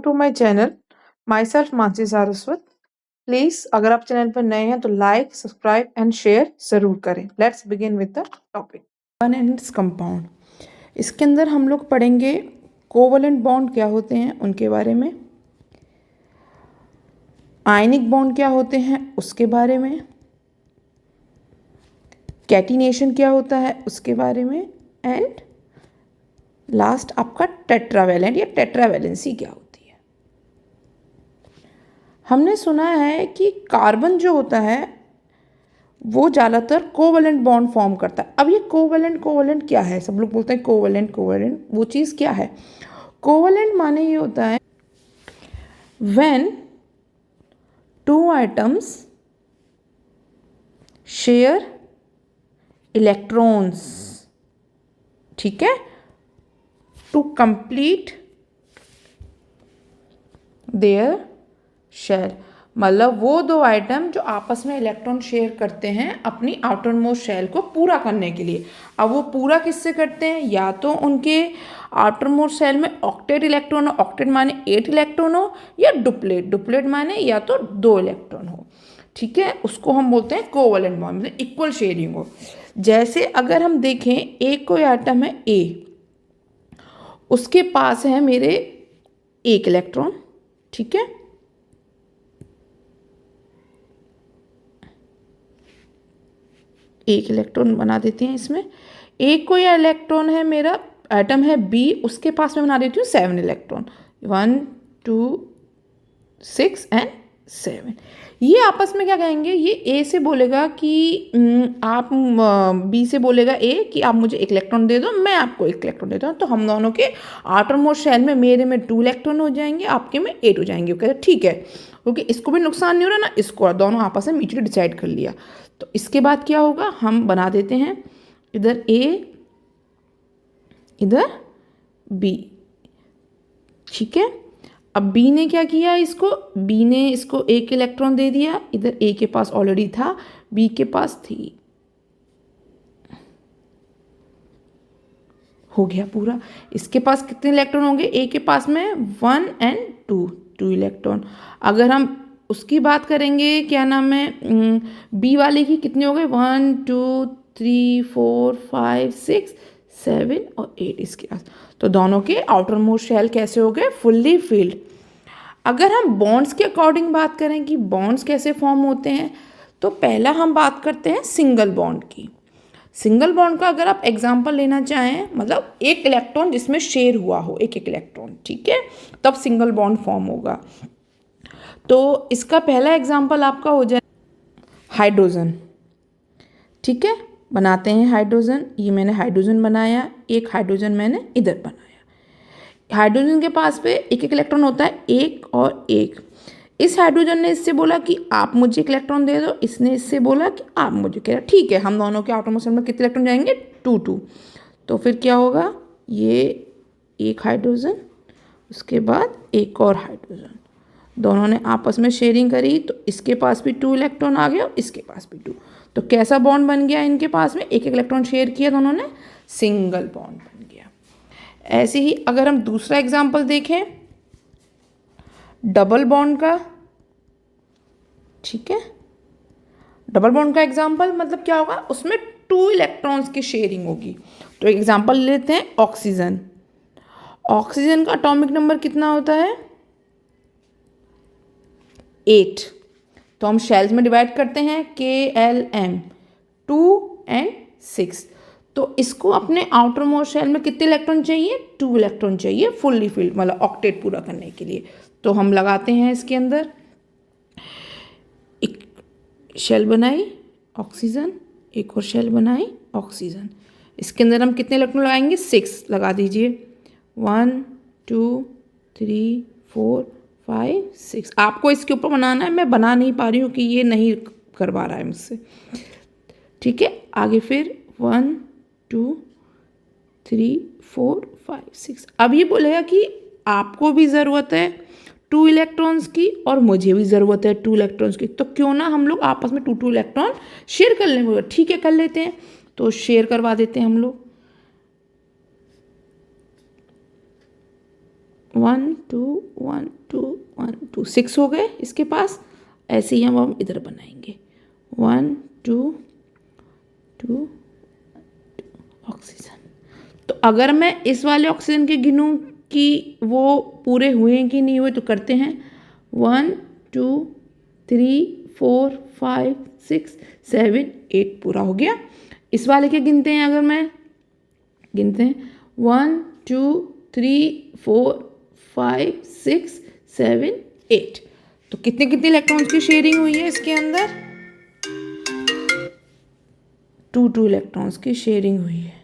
To my channel. Myself Mansi Saraswat. Please अगर आप channel पर नए हैं तो लाइक, सब्सक्राइब एंड शेयर जरूर करें। Let's begin with the topic. One and its compound. इसके अंदर हम लोग पढ़ेंगे कोवलेंट बॉन्ड क्या होते हैं उनके बारे में, आयनिक बॉन्ड क्या होते हैं उसके बारे में, कैटिनेशन क्या होता है उसके बारे में, एंड लास्ट आपका टेट्रावैलेंट या टेट्रावैलेंसी क्या होती है। हमने सुना है कि कार्बन जो होता है वो ज़्यादातर कोवलेंट बॉन्ड फॉर्म करता है। अब ये कोवलेंट क्या है? सब लोग बोलते हैं कोवलेंट वो चीज़ क्या है? कोवलेंट माने ये होता है when two items share electrons, ठीक है, टू कंप्लीट देयर शेल। मतलब वो दो आइटम जो आपस में इलेक्ट्रॉन शेयर करते हैं अपनी आउटर मोस्ट शेल को पूरा करने के लिए। अब वो पूरा किससे करते हैं? या तो उनके आउटर मोस्ट शेल में ऑक्टेट इलेक्ट्रॉन हो, ऑक्टेट माने 8 इलेक्ट्रॉन हो, या डुप्लेट माने या तो 2 इलेक्ट्रॉन हो, ठीक है। उसको हम बोलते हैं कोवलेंट बॉन्ड, मतलब इक्वल शेयरिंग हो। जैसे अगर हम देखें एक कोई आइटम है ए, उसके पास है मेरे 1 इलेक्ट्रॉन, ठीक है, एक इलेक्ट्रॉन बना देते हैं इसमें। एक कोई इलेक्ट्रॉन है मेरा एटम है बी, उसके पास में बना देती हूँ 7 इलेक्ट्रॉन, 1 2 6 एंड 7। ये आपस में क्या कहेंगे? ये ए से बोलेगा कि आप बी से बोलेगा ए कि आप मुझे 1 इलेक्ट्रॉन दे दो, मैं आपको 1 इलेक्ट्रॉन देता हूँ। तो हम दोनों के आउटर मोस्ट शेल में मेरे में 2 इलेक्ट्रॉन हो जाएंगे, आपके में 8 हो जाएंगे। वो कहते ठीक है, क्योंकि इसको भी नुकसान नहीं हो रहा ना इसको, दोनों आपस में म्यूचुअली डिसाइड कर लिया। तो इसके बाद क्या होगा? हम बना देते हैं इधर ए इधर बी, ठीक है। अब बी ने क्या किया? बी ने इसको 1 इलेक्ट्रॉन दे दिया, इधर ए के पास ऑलरेडी था, बी के पास थी, हो गया पूरा। इसके पास कितने इलेक्ट्रॉन होंगे? ए के पास में 1 एंड 2 इलेक्ट्रॉन। अगर हम उसकी बात करेंगे, क्या नाम है, बी वाले की कितने हो गए? 1 2 3 4 5 6 7 और 8 इसके पास। तो दोनों के आउटर मोस्ट शेल कैसे हो गए? Fully filled. अगर हम बॉन्ड्स के अकॉर्डिंग बात करें कि बॉन्ड्स कैसे फॉर्म होते हैं, तो पहला हम बात करते हैं सिंगल बॉन्ड की। सिंगल बॉन्ड का अगर आप एग्जांपल लेना चाहें, मतलब 1 इलेक्ट्रॉन जिसमें शेयर हुआ हो, एक इलेक्ट्रॉन, ठीक है, तब सिंगल बॉन्ड फॉर्म होगा। तो इसका पहला एग्जांपल आपका हो जाए हाइड्रोजन, ठीक है। बनाते हैं हाइड्रोजन। ये मैंने हाइड्रोजन बनाया, एक हाइड्रोजन मैंने इधर बनाया। हाइड्रोजन के पास पे 1 इलेक्ट्रॉन होता है, 1 और 1। इस हाइड्रोजन ने इससे बोला कि आप मुझे 1 इलेक्ट्रॉन दे दो, इसने इससे बोला कि आप मुझे, कह रहा ठीक है, हम दोनों के आउटर मोस्ट शेल में कितने इलेक्ट्रॉन जाएंगे? 2 तो फिर क्या होगा? ये एक हाइड्रोजन, उसके बाद एक और हाइड्रोजन, दोनों ने आपस में शेयरिंग करी, तो इसके पास भी 2 इलेक्ट्रॉन आ गया और इसके पास भी 2। तो कैसा बॉन्ड बन गया? इनके पास में 1 इलेक्ट्रॉन शेयर किया दोनों ने, सिंगल बॉन्ड बन गया। ऐसे ही अगर हम दूसरा एग्जांपल देखें डबल बॉन्ड का, ठीक है, डबल बॉन्ड का एग्जांपल मतलब क्या होगा? उसमें 2 इलेक्ट्रॉन्स की शेयरिंग होगी। तो एग्जांपल लेते हैं ऑक्सीजन। ऑक्सीजन का एटॉमिक नंबर कितना होता है? 8। तो हम शेल्स में डिवाइड करते हैं KLM 2 एंड 6। तो इसको अपने आउटर मोस्ट शेल में कितने इलेक्ट्रॉन चाहिए? 2 इलेक्ट्रॉन चाहिए फुल्ली फिल्ड, मतलब ऑक्टेट पूरा करने के लिए। तो हम लगाते हैं इसके अंदर, एक शेल बनाई ऑक्सीजन, एक और शेल बनाई ऑक्सीजन। इसके अंदर हम कितने इलेक्ट्रॉन लगाएंगे? 6 लगा दीजिए। 1 2 3 4 5 6। आपको इसके ऊपर बनाना है, मैं बना नहीं पा रही हूँ कि ये नहीं करवा रहा है मुझसे, ठीक है। आगे फिर 1 2 3 4 5 6। अब ये बोलेगा कि आपको भी ज़रूरत है 2 इलेक्ट्रॉन्स की और मुझे भी ज़रूरत है 2 इलेक्ट्रॉन्स की, तो क्यों ना हम लोग आपस में 2 इलेक्ट्रॉन शेयर कर लें? ठीक है, कर लेते हैं। तो शेयर करवा देते हैं हम लोग, 1 2 1 2 6 हो गए इसके पास। ऐसे ही हम इधर बनाएंगे 1 2 2 ऑक्सीजन। तो अगर मैं इस वाले ऑक्सीजन के गिनूं कि वो पूरे हुए कि नहीं हुए, तो करते हैं 1 2 3 4 5 6 7 8 पूरा हो गया। इस वाले के गिनते हैं, अगर मैं गिनते हैं 1 2 3 4 5 6 7 8, तो कितने कितने इलेक्ट्रॉन्स की शेयरिंग हुई है इसके अंदर? 2 इलेक्ट्रॉन्स की शेयरिंग हुई है।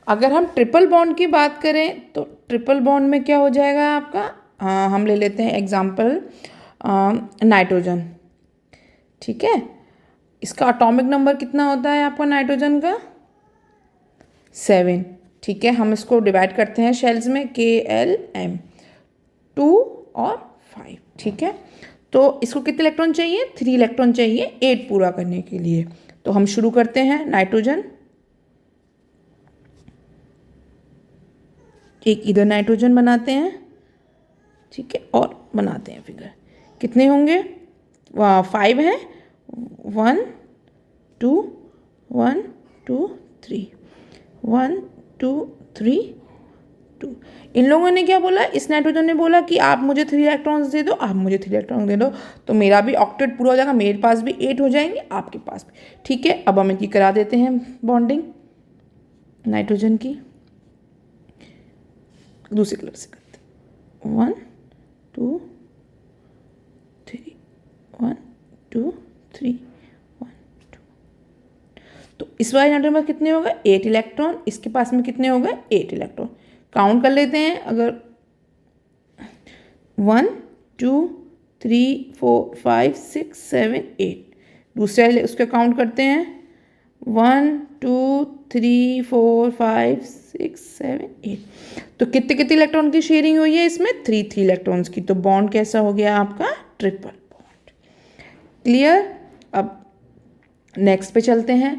अगर हम ट्रिपल बॉन्ड की बात करें तो ट्रिपल बॉन्ड में क्या हो जाएगा आपका? हम ले लेते हैं एग्जाम्पल नाइट्रोजन। ठीक है, इसका एटॉमिक नंबर कितना होता है आपका नाइट्रोजन का? 7। ठीक है, हम इसको डिवाइड करते हैं शेल्स में KLM 2 और 5। ठीक है, तो इसको कितने इलेक्ट्रॉन चाहिए? 3 इलेक्ट्रॉन चाहिए 8 पूरा करने के लिए। तो हम शुरू करते हैं नाइट्रोजन, एक इधर नाइट्रोजन बनाते हैं। ठीक है, और बनाते हैं फिगर, कितने होंगे? 5 हैं, 1 2 1 2 3 1 2 3 2। इन लोगों ने क्या बोला? इस नाइट्रोजन ने बोला कि आप मुझे 3 इलेक्ट्रॉन्स दे दो, आप मुझे 3 इलेक्ट्रॉन दे दो, तो मेरा भी ऑक्टेट पूरा हो जाएगा, मेरे पास भी 8 हो जाएंगे, आपके पास भी। ठीक है, अब हम इनकी करा देते हैं बॉन्डिंग नाइट्रोजन की, दूसरे कलर से करते हैं 1 2 3 1 2 3 1 2। तो इस वाले नाइट्रोजन में कितने हो गए? 8 इलेक्ट्रॉन। इसके पास में कितने हो गए? 8 इलेक्ट्रॉन। काउंट कर लेते हैं, अगर 1 2 3 4 5 6 7 8, दूसरे वाले उसका काउंट करते हैं 1 2 3 4 5 6 7 8। तो कितने कितने इलेक्ट्रॉन की शेयरिंग हुई है इसमें? 3 इलेक्ट्रॉन्स की। तो बॉन्ड कैसा हो गया आपका? Triple bond. क्लियर? अब नेक्स्ट पे चलते हैं।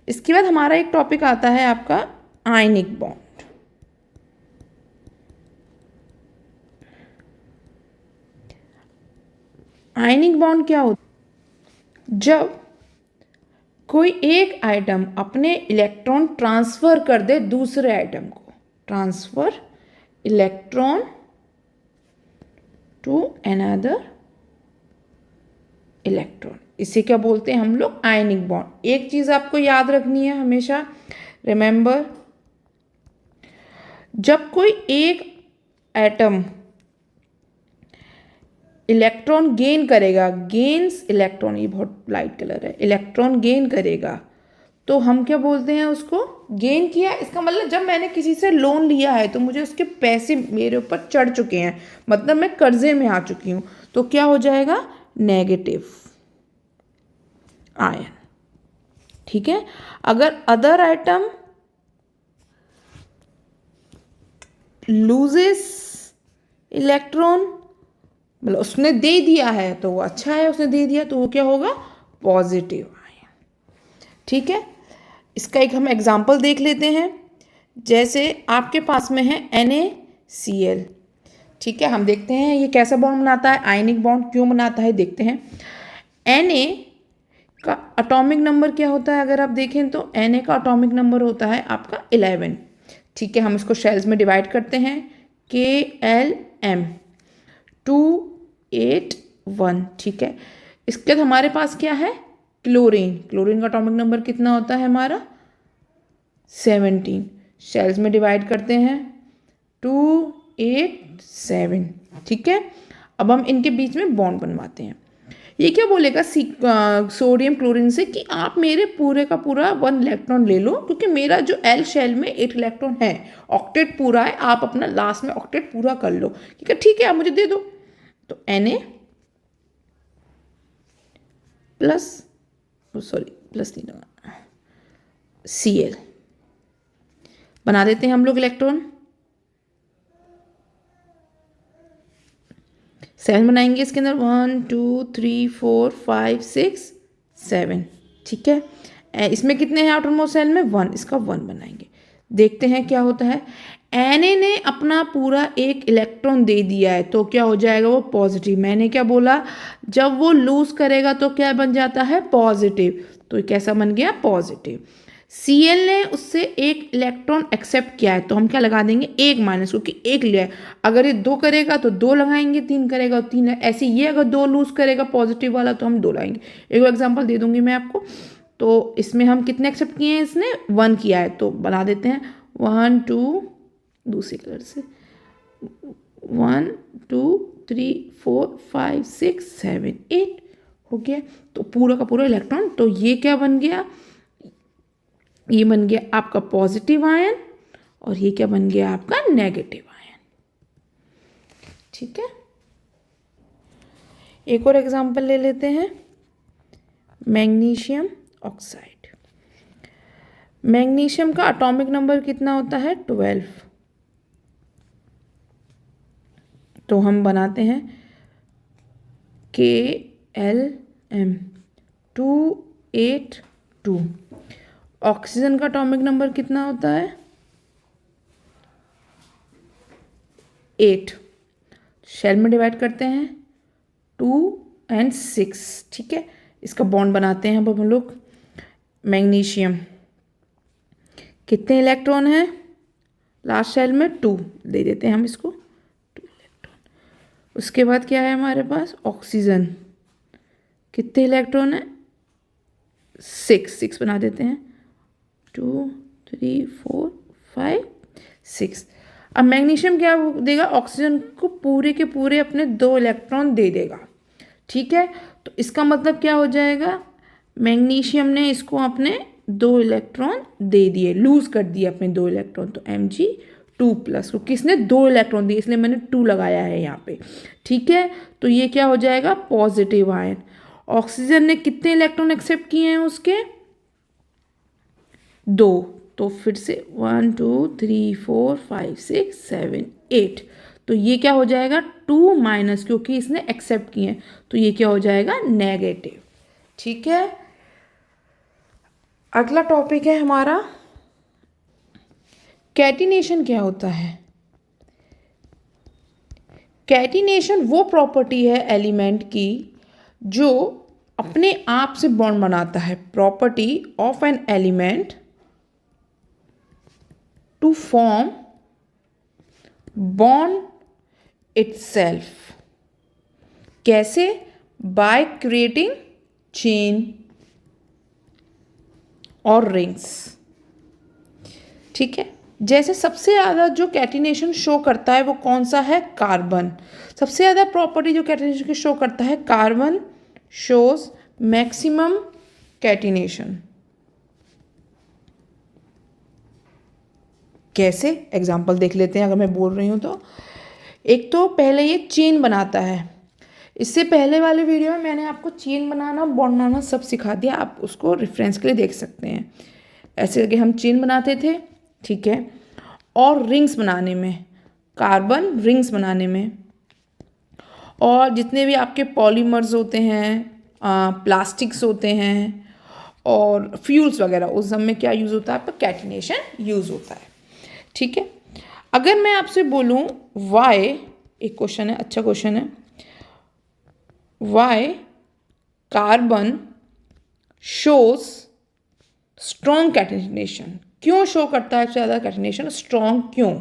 इसके बाद हमारा एक टॉपिक आता है आपका आयनिक बॉन्ड। आयनिक बॉन्ड क्या होता है? जब कोई एक आइटम अपने इलेक्ट्रॉन ट्रांसफर कर दे दूसरे आइटम को, transfer electron to another electron, इसे क्या बोलते हैं हम लोग? Ionic bond. एक चीज आपको याद रखनी है हमेशा, रिमेंबर, जब कोई एक एटम इलेक्ट्रॉन गेन करेगा, गेन्स इलेक्ट्रॉन, ये बहुत लाइट कलर है, इलेक्ट्रॉन गेन करेगा, तो हम क्या बोलते हैं उसको? गेन किया। इसका मतलब जब मैंने किसी से लोन लिया है तो मुझे उसके पैसे मेरे ऊपर चढ़ चुके हैं, मतलब मैं कर्जे में आ चुकी हूं, तो क्या हो जाएगा? Negative ion. ठीक है, अगर अदर आइटम लूजेस इलेक्ट्रॉन, मतलब उसने दे दिया है तो वो अच्छा है, उसने दे दिया तो वो क्या होगा? Positive ion. ठीक है, इसका एक हम एग्जांपल देख लेते हैं। जैसे आपके पास में है NaCl। ठीक है, हम देखते हैं ये कैसा बॉन्ड बनाता है, आयनिक बॉन्ड क्यों बनाता है, देखते हैं। Na का एटॉमिक नंबर क्या होता है? अगर आप देखें तो Na का एटॉमिक नंबर होता है आपका 11। ठीक है, हम इसको शेल्स में डिवाइड करते हैं, KLM 2 8 1। ठीक है, इसके बाद हमारे पास क्या है? क्लोरीन। क्लोरीन का एटॉमिक नंबर कितना होता है हमारा? 17। शेल्स में डिवाइड करते हैं 2 8 7। ठीक है, अब हम इनके बीच में बॉन्ड बनवाते हैं। ये क्या बोलेगा सोडियम क्लोरीन से कि आप मेरे पूरे का पूरा 1 इलेक्ट्रॉन ले लो, क्योंकि मेरा जो L शेल में 8 इलेक्ट्रॉन है, ऑक्टेट पूरा है, आप अपना लास्ट में ऑक्टेट पूरा कर लो। ठीक है, आप मुझे दे दो। तो Na प्लस, सॉरी प्लस नहीं लगा, Cl बना देते हैं हम लोग इलेक्ट्रॉन। 7 बनाएंगे इसके अंदर, 1 2 3 4 5 6 7। ठीक है, इसमें कितने हैं आउटर मोस्ट सेल में? 1, इसका 1 बनाएंगे। देखते हैं क्या होता है। Na ने अपना पूरा एक इलेक्ट्रॉन दे दिया है तो क्या हो जाएगा वो पॉजिटिव। मैंने क्या बोला, जब वो लूज करेगा तो क्या बन जाता है पॉजिटिव, तो कैसा बन गया पॉजिटिव। Cl ने उससे एक इलेक्ट्रॉन एक्सेप्ट किया है तो हम क्या लगा देंगे एक माइनस, क्योंकि एक लिया है। अगर ये 2 करेगा तो 2 लगाएंगे, 3 करेगा तो 3, ऐसे ये अगर 2 लूज करेगा पॉजिटिव वाला तो हम 2 लाएंगे। एक एग्जांपल दे दूंगी मैं आपको। तो इसमें हम कितने एक्सेप्ट किए हैं, इसने 1 किया है तो बना देते हैं 1 2, दूसरे कलर से 1 2 3 4 5 6 7 8 हो गया। तो पूरा का पूरा इलेक्ट्रॉन, तो ये क्या बन गया, ये बन गया आपका पॉजिटिव आयन और ये क्या बन गया आपका नेगेटिव आयन। ठीक है, एक और एग्जांपल ले लेते हैं, मैग्नीशियम ऑक्साइड। मैग्नीशियम का एटॉमिक नंबर कितना होता है 12। तो हम बनाते हैं KLm 282। ऑक्सीजन का एटॉमिक नंबर कितना होता है 8। शेल में डिवाइड करते हैं 2 और 6। ठीक है, इसका बॉन्ड बनाते हैं अब हम लोग। मैग्नीशियम कितने इलेक्ट्रॉन है लास्ट शेल में 2, दे देते हैं हम इसको 2 इलेक्ट्रॉन। उसके बाद क्या है हमारे पास ऑक्सीजन, कितने इलेक्ट्रॉन है 6 बना देते हैं 2 3 4 5 6। अब मैग्नीशियम क्या देगा, ऑक्सीजन को पूरे के पूरे अपने 2 इलेक्ट्रॉन दे देगा। ठीक है, तो इसका मतलब क्या हो जाएगा, मैग्नीशियम ने इसको अपने 2 इलेक्ट्रॉन दे दिए, लूज कर दिए अपने 2 इलेक्ट्रॉन, तो Mg2+, क्योंकि इसने 2 इलेक्ट्रॉन दिए इसलिए मैंने 2 लगाया है यहाँ पे। ठीक है, तो ये क्या हो जाएगा पॉजिटिव आयन। ऑक्सीजन ने कितने इलेक्ट्रॉन एक्सेप्ट किए हैं उसके 2, तो फिर से 1 2 3 4 5 6 7 8, तो ये क्या हो जाएगा 2- क्योंकि इसने एक्सेप्ट किए हैं तो ये क्या हो जाएगा नेगेटिव। ठीक है, अगला टॉपिक है हमारा कैटिनेशन। क्या होता है कैटिनेशन? वो प्रॉपर्टी है एलिमेंट की जो अपने आप से बॉन्ड बनाता है। Property of an element to form bond itself. कैसे? बाय क्रिएटिंग चेन और रिंग्स। ठीक है, जैसे सबसे ज़्यादा जो कैटिनेशन शो करता है वो कौन सा है, कार्बन। सबसे ज़्यादा प्रॉपर्टी जो कैटिनेशन की शो करता है कार्बन शोज मैक्सिमम कैटिनेशन। कैसे? एग्जाम्पल देख लेते हैं। अगर मैं बोल रही हूँ तो एक तो पहले ये चेन बनाता है। इससे पहले वाले वीडियो में मैंने आपको चेन बनाना बॉन्ड बनाना सब सिखा दिया, आप उसको रेफरेंस के लिए देख सकते हैं। ऐसे करके हम चेन बनाते थे। ठीक है, और रिंग्स बनाने में, कार्बन रिंग्स बनाने में, और जितने भी आपके पॉलीमर्स होते हैं, प्लास्टिक्स होते हैं और फ्यूल्स वगैरह, उस सब में क्या यूज़ होता है आपका कैटिनेशन यूज़ होता है। ठीक है, अगर मैं आपसे बोलूँ वाई, एक क्वेश्चन है, अच्छा क्वेश्चन है, why carbon shows strong catenation. क्यों शो करता है सबसे ज़्यादा कैटिनेशन, स्ट्रॉन्ग क्यों?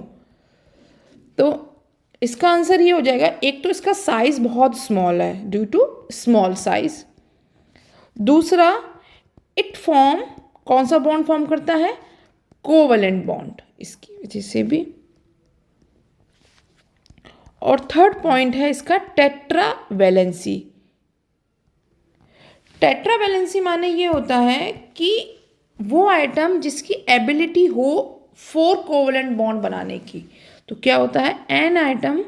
तो इसका आंसर ये हो जाएगा, एक तो इसका साइज बहुत स्मॉल है, ड्यू टू स्मॉल साइज। दूसरा, इट फॉर्म, कौन सा बॉन्ड फॉर्म करता है, कोवलेंट बॉन्ड, इसकी वजह से भी। और थर्ड पॉइंट है इसका टेट्रावैलेंसी। टेट्रावैलेंसी माने ये होता है कि वो आइटम जिसकी एबिलिटी हो 4 कोवलेंट बॉन्ड बनाने की। तो क्या होता है, an item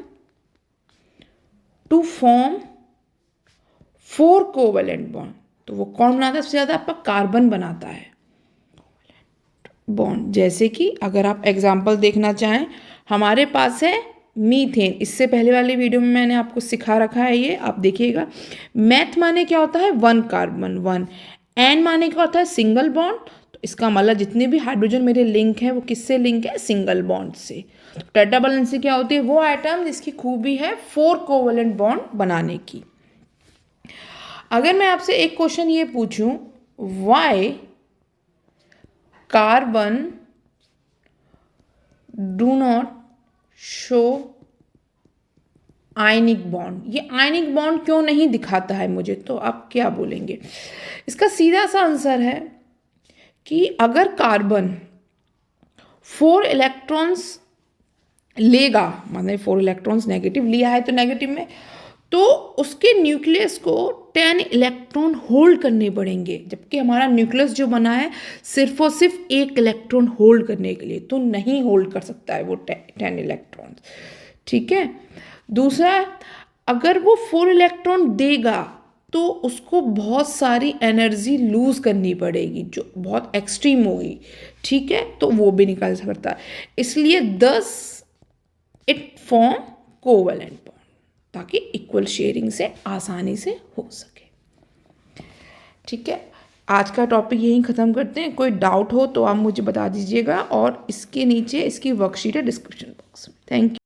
to form 4 covalent bond. तो वो कौन बनाता है सबसे ज़्यादा, आपका कार्बन बनाता है बॉन्ड। जैसे कि अगर आप एग्जांपल देखना चाहें, हमारे पास है मीथेन। इससे पहले वाली वीडियो में मैंने आपको सिखा रखा है, ये आप देखिएगा। मैथ माने क्या होता है, 1 कार्बन 1। एन माने क्या होता है, सिंगल बॉन्ड। तो इसका मतलब जितने भी हाइड्रोजन मेरे लिंक हैं वो किससे लिंक है, सिंगल बॉन्ड से। तो टेट्रावैलेंसी क्या होती है, वो आइटम जिसकी खूबी है 4 कोवैलेंट बॉन्ड बनाने की। अगर मैं आपसे एक क्वेश्चन ये पूछूं, why carbon do not show ionic bond, ये आयनिक बॉन्ड क्यों नहीं दिखाता है मुझे, तो आप क्या बोलेंगे? इसका सीधा सा आंसर है कि अगर कार्बन 4 इलेक्ट्रॉन्स लेगा, मतलब 4 इलेक्ट्रॉन्स नेगेटिव लिया है तो नेगेटिव में, तो उसके न्यूक्लियस को 10 इलेक्ट्रॉन होल्ड करने पड़ेंगे, जबकि हमारा न्यूक्लियस जो बना है सिर्फ और सिर्फ 1 इलेक्ट्रॉन होल्ड करने के लिए, तो नहीं होल्ड कर सकता है वो 10 इलेक्ट्रॉन। ठीक है। दूसरा, अगर वो 4 इलेक्ट्रॉन देगा तो उसको बहुत सारी एनर्जी लूज करनी पड़ेगी जो बहुत एक्सट्रीम होगी। ठीक है, तो वो भी निकाल सकता है, इसलिए 10 इट फॉर्म कोवैलेंट बॉन्ड, ताकि इक्वल शेयरिंग से आसानी से हो सके। ठीक है, आज का टॉपिक यहीं ख़त्म करते हैं। कोई डाउट हो तो आप मुझे बता दीजिएगा, और इसके नीचे इसकी वर्कशीट है डिस्क्रिप्शन बॉक्स में। Thank you.